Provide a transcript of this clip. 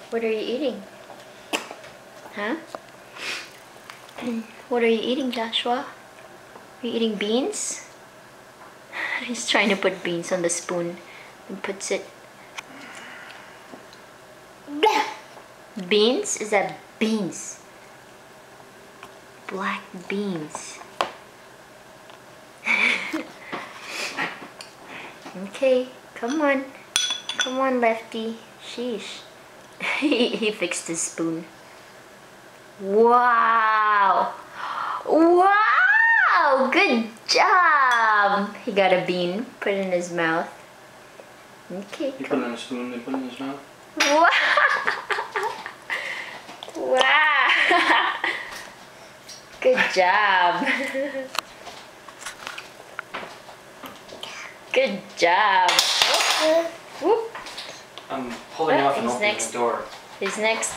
What are you eating? Huh? What are you eating, Joshua? Are you eating beans? He's trying to put beans on the spoon and puts it. Beans? Is that beans? Black beans. Okay, come on. Come on, Lefty. Sheesh. He fixed his spoon. Wow! Wow! Good job! He got a bean, put it in his mouth. Okay. You put it on a spoon and put it in his mouth? Wow! Wow! Good job. Good job. Whoop. I'm pulling off and His opening next- the door. His next